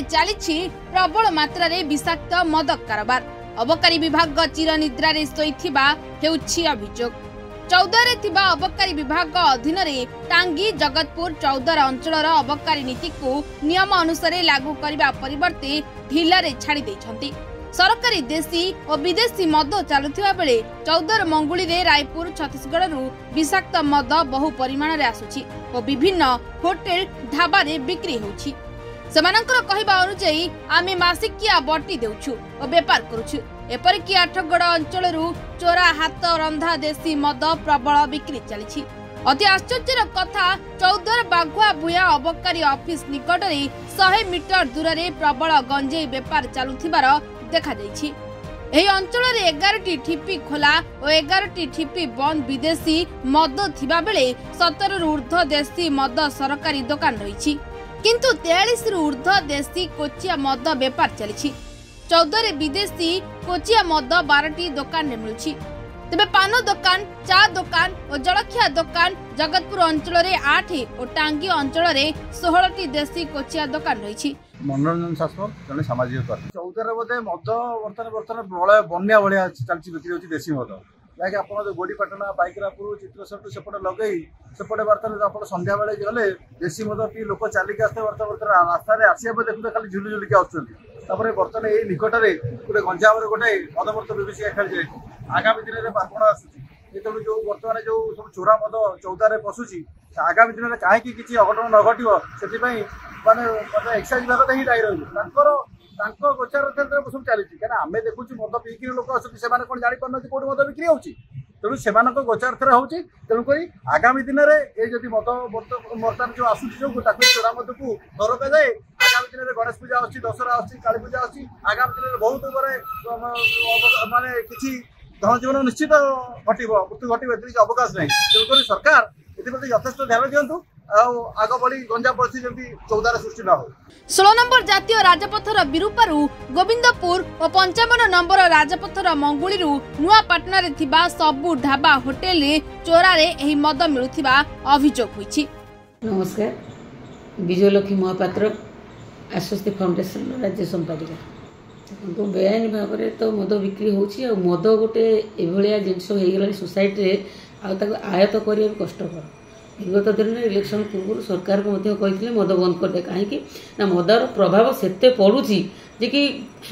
चली प्रबल मात्रा विषाक्त मद कारोबार। अबकारी विभाग चिरनिद्रा शोइथिबा हेउछि अभियोग। चौदरे थिबा अबकारी विभाग अधीन टांगी जगतपुर चौदर अंचल अबकारी नीति को नियम अनुसार लागू करने परिवर्ते ढिलारे छाड़ी देइछंती। सरकारी देशी और विदेशी मद चलुथिबा बेले चौदर मंगुली रे रायपुर छत्तीसगढ़ विषाक्त मद बहु परिमाण रे आसुछि और विभिन्न होटेल ढाबा रे बिक्री होछि। सेमानकर कहबा अनुसार आमे मासिकिया बटी देउछु और व्यापार करूछु। एपरिक आठगड़ अंचल चोरा हाथ रंधा देशी मद प्रबल बिक्री चली। अति आश्चर्यर कथा चौदर बाघुआ भूया अबकारी ऑफिस निकट में 100 मीटर दूर में प्रबल गंजेई व्यापार चलुथिबार देखा जायछि। एही अंचल रे 11टी ठिपी खोला और 11टी ठिपी बंद विदेशी मद थिबा बेले 17 रु ऊर्ध्व देशी मद सरकारी दुकान रही, किंतु 43 रु ऊर्ध्व देशी कोचिया मद व्यापार चली। 14 रे विदेशी कोचिया मद 12टी दुकान रे मिलुछि। तेबे पान दुकान, चा दुकान और जलखिया दुकान जगतपुर अंचल रे 8 और टांगी अंचल रे 16टी देशी कोचिया दुकान रही। मनोरंजन शासक जन सामाजिक कर्मी चौदर बोधे मद बर्तमान प्रलय बन्या भाया चलती बिक्री होती देशी मद जहाँकि आप गोड़ीपाटना बाइकरापुर चित्रसट सेपटे लगे सेपटे बर्तमान आप संध्या बेले गले देशी मद पी लोक चलिक आसते बर्तमान रास्तार आसवा देखते खाली झुली झुलिक आसुँच बर्तमान यही निकट में गोटे गंजाम गोटे मदमर्त विभीषिका खेली आगामी दिन में पार्वण आसूसी जो जो बर्तमान जो सब चोरा मद चौदारे पशुची आगामी दिन में कहीं किसी अघटन न घटो से माने एक्साइज विभाग ही दायी रही गोचार सब चली क्या आम देखु मद पीक लोक आसुँच से कौन जापार कौट मद बिक्री होती तेणु से गोचार थे होती तेणुक आगामी दिन में ये जब मद बर्तमान जो आसूसी जो चोरा मद को दरका जाए आगामी दिन में गणेश पूजा अच्छी दशहरा अच्छी काली पूजा अच्छी आगामी दिन में बहुत माने किसी धन जीवन निश्चित घटव मृत्यु घटव ए अवकाश नहीं तेणुक सरकार एप्रति यथेष ध्यान दिंतु आग बढ़ी गंजा परिस्थिति चौदार सृष्टि न हो। 16 नंबर जातीय राजपथर विरूपारू गोविंदपुर और 55 नंबर राजपथर मंगुली नुआपाटना रे थिबा सबु ढाबा होटेल रे चोरा रे एही मद मिलुथिबा अभियोग होईछि। नमस्कार, विजयलक्ष्मी महापात्र आश्वस्ति फाउंडेशन राज्य संपादिका। तो बेआईन भाव में तो मद बिक्री होछि आ मद गोटे एभलिया जिनस हो गला सोसाइटी रे आ ताको आयत करिया कष्टकर। विगत दिन में इलेक्शन पूर्व सरकार को कहते मद बंद कर दे कहीं ना मदर प्रभाव सेते पड़ुछि जे कि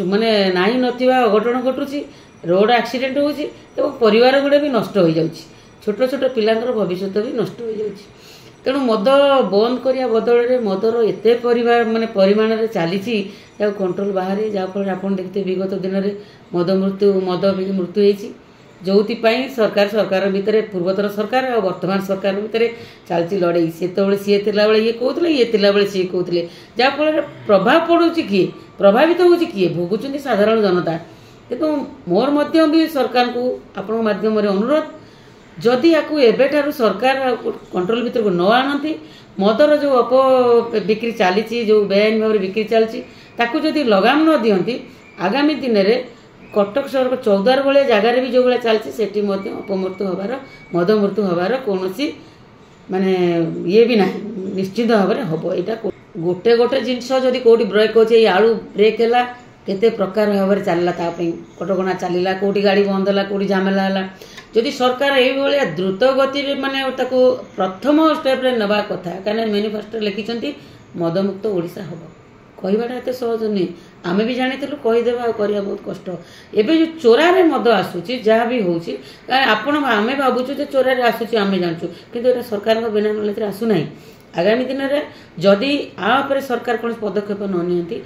माने नाही नथिबा अघटन घटुछि, रोड एक्सीडेंट होछि एवं परिवार गुड़े भी नष्ट हो जाउछि, छोट छोट पिलांकर भविष्य भी नष्ट हो जाउछि। तेणु मद बंद करिया बदल में मदर एते परिवार माने परिमाण रे चलीछि कंट्रोल बाहर जहाँफल आप देखते विगत दिन में मद मृत्यु होइछि जो सरकार भितर पूर्वतर सरकार और वर्तमान सरकार भितर चलती लड़ाई से सी बेले ये कहते ये बेले सी कहते जहाँफल प्रभाव पड़ू किए प्रभावित हो किए भोगुं साधारण जनता। किंतु मोर मध्य भी सरकार को आपण माध्यम अनुरोध जदि आपको एवं सरकार कंट्रोल भीतर को न आनती मदर जो अप बिक्री चली जो बेआईन भाव बिक्री चलती ताकू जदि लगाम न दियंती आगामी दिन में कटक सहर चौदार भाया जगार भी जो भाया चलती से अपमृत्यु हबार मद मृत्यु हबार कौन माने ये भी ना निश्चित भाव में हम यहाँ गोटे गोटे जिनस जदि कौटी ब्रेक हो आलू ब्रेक है केते प्रकार भाव में चलला कटकणा चलला कौटी गाड़ी बंद है कौटी झमेला है जदि सरकार ये द्रुत गति माने प्रथम स्टेप रे नवा कथा कहीं मैनिफेस्टो लिखिं मदमुक्त ओडिशा हम कहवाटा एत सहज नुहे आम भी जानी कहीदेवा करवा बहुत कष्ट। एवं जो चोरा रे मद आसूची जहाँ भी हूँ आम भावुँ चोरा आसूची आम जानूँ कि सरकार बिना नलेज आसूना। आगामी दिन में जदि आपर सरकार कौन पदक्षेप न नियंती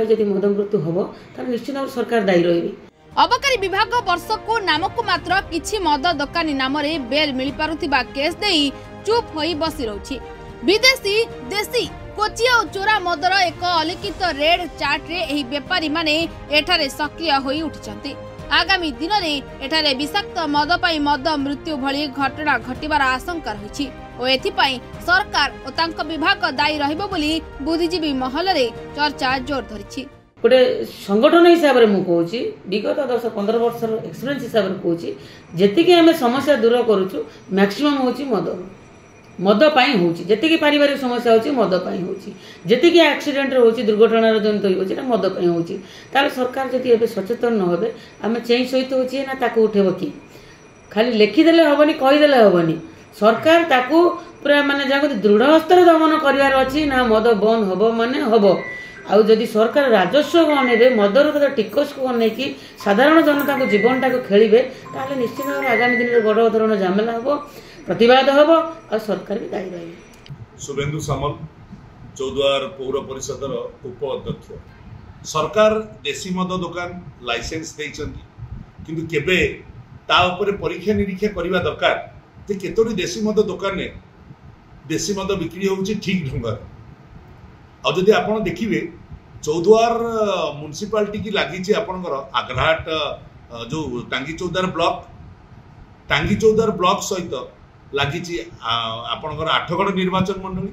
यदि मद मृत्यु हम तो निश्चित भाव सरकार दायी रही। अबकारी विभाग वर्ष को नामक मात्र किछि मद दोकानी नाम रे बेल मिल पारुथिबा केस देई चुप होई बसी रहउछि। विदेशी देशी कोचिया और चोरा मदर एक अलिखित रेड चार्ट रे एही व्यापारी माने एठारे सक्रिय होई उठिचंती। आगामी दिन में एठारे विषाक्त मद पाई मद मृत्यु भली घटना घटिबार आशंका रही और एथिपाई सरकार और तांको विभाग दायी रहिबो बोली बुद्धिजीवी महल रे चर्चा जोर धरिछि। गोटे संगठन हिसाब से मुझे विगत 10-15 वर्ष एक्सपीरियंस हिसाब से कहूँ जी आम समस्या दूर करुचु मैक्सिमम हूँ मद मद होची जेतिकी पारिवारिक समस्या होची मद होची जेतिकी एक्सीडेंट होची दुर्घटना जनित होची मद होची ताले सरकार जदि एबे सचेतन न होबे आमे चेंज सहित होची ना ताको उठेबो कि खाली लिखिदेले हबनी कहीदेले हबनी सरकार ताको पूरा माने जाको दृढ़ हस्तर दमन करिवार अछि ना मद बंद हबो माने हबो आउ जदि सरकार राजस्व अनेबे मदर टिकस को अनेकी साधारण जनता को जीवनटा को खेलिबे ताले निश्चित भाव आगामी दिन में बड़ धरण झमेला हबो प्रतिवाद हम और सरकार भी दायी रही। शुभेन्दु सामल चौद्वार पौर परिषद उपाध्यक्ष सरकार देशी मद दुकान लाइसेंस किंतु केबे ता ऊपर परीक्षा निरीक्षा करने दरकार जे केतोटी देशी मद दुकान में देशी मद बिक्री होउची ठीक ढंग आदि आपड़ देखिए चौद्वार म्युनिसिपालिटी की लगी आपंकर आग्राहाट जो टांगी चौद्वार ब्लॉक सहित लगी आपंकर आठगड़ निर्वाचन मंडली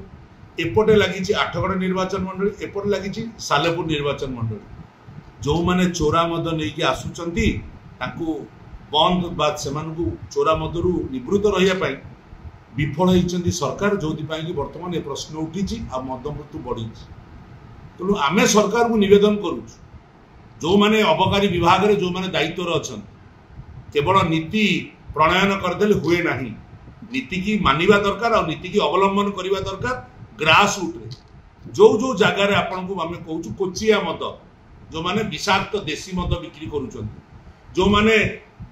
एपटे लगी आठगड़ निर्वाचन मंडली एपटे लगी सालेपुर निर्वाचन मंडली जो माने चोरा मद नहीं आसुचंती ताकू बंद बा सेमानकू चोरा मदरू निवृत्त रहिया विफल होती सरकार जो कि बर्तमान ये प्रश्न उठी आ मद मृत्यु बढ़ी तेणु आमे सरकार को निवेदन करूँ जो माने अबकारी विभाग रे जो माने दायित्व अच्छा केवल नीति प्रणयन करदे हुए ना नीति की मानिबा दरकार और नीति की अवलंबन करने दरकार ग्रास रूट रे जो जगार आपण को आमे कहूँ कोचिया मद जो माने विषाक्त देशी मद बिक्री करूँ जो माने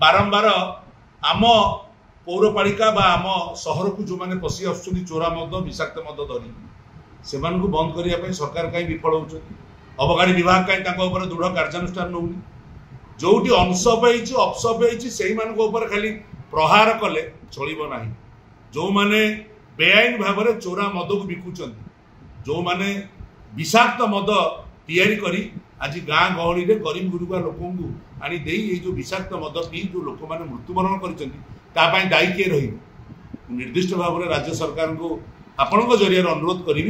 बारंबार आम पौरपालिका बा आम सहर को जो माने पशि आसुछन्ती चोरा मद विषाक्त मद धरी से बंद करने सरकार कहीं विफल होती अबकारी विभाग कहीं दृढ़ कार्यानुष्ठान नौनी जोटी अंशपी अपसपी से खाली प्रहार कले चलो ना जो माने बेआईन भाव में चोरा मद को बिकुंट जो माने विषाक्त मद तैयारी करी आज गाँ गहली में गरीब गुरुबा लोक आनी जो विषाक्त मद पी जो लोक मैंने मृत्युवरण कर दायी किए रही निर्दिष्ट भाव में राज्य सरकार को आपण जरिए अनुरोध करी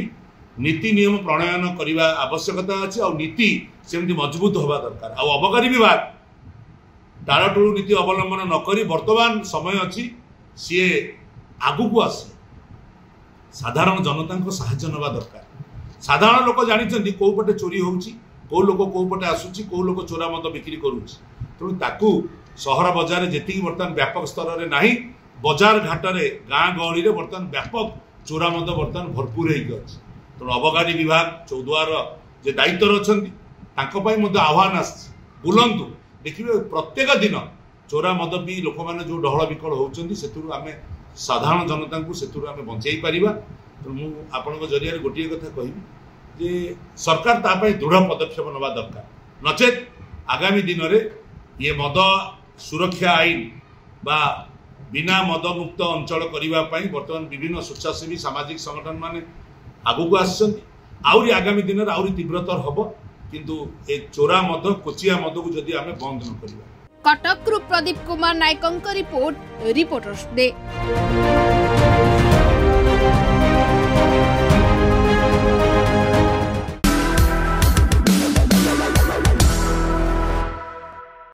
नीति नियम प्रणयन करने आवश्यकता अच्छी और नीति सेमती मजबूत हवा दरकार आ अबकारी विभाग टाड़टुळु नीति अवलंबन नक वर्तमान समय अच्छी सी आगु को आस साधारण जनता को साहाय्य नवा दरकार साधारण लोक जानी कौ पटे चोरी होउची कौ लोक कौ पटे आसुची कौ लोक चोरा मद बिक्री करुची तेणु ताकू सहर बजार जी बर्तमान व्यापक स्तर में ना बजार घाट में गाँ गहली में बर्तमान व्यापक चोरा मद बर्तमान भरपूर होगी तेणु अबकारी विभाग चौद्वार जे दायित्व अच्छा आह्वान आस बुलंतु देखिए प्रत्येक दिन चोरा मद पी लोक मैंने जो डहल विकल होती आम साधारण जनता को से बचाई पारिबा तेणु मुझे आपण जरिए गोटे कथा कहि जे सरकार तापाई दृढ़ पदक्षेप नवा दरकार नचेत आगामी दिन में ये मद सुरक्षा आईन बा बिना मद मुक्त अंचल करने बर्तमान विभिन्न स्वेच्छासेवी सामाजिक संगठन माने आगु को आसुच्च आगामी दिन में आहरी तीव्रतर हम किंतु ए चोरा मद कोचिया मद को जदि आमे बंद न करिबा। कटक प्रदीप कुमार नायकंक रिपोर्ट रिपोर्टर्स डे।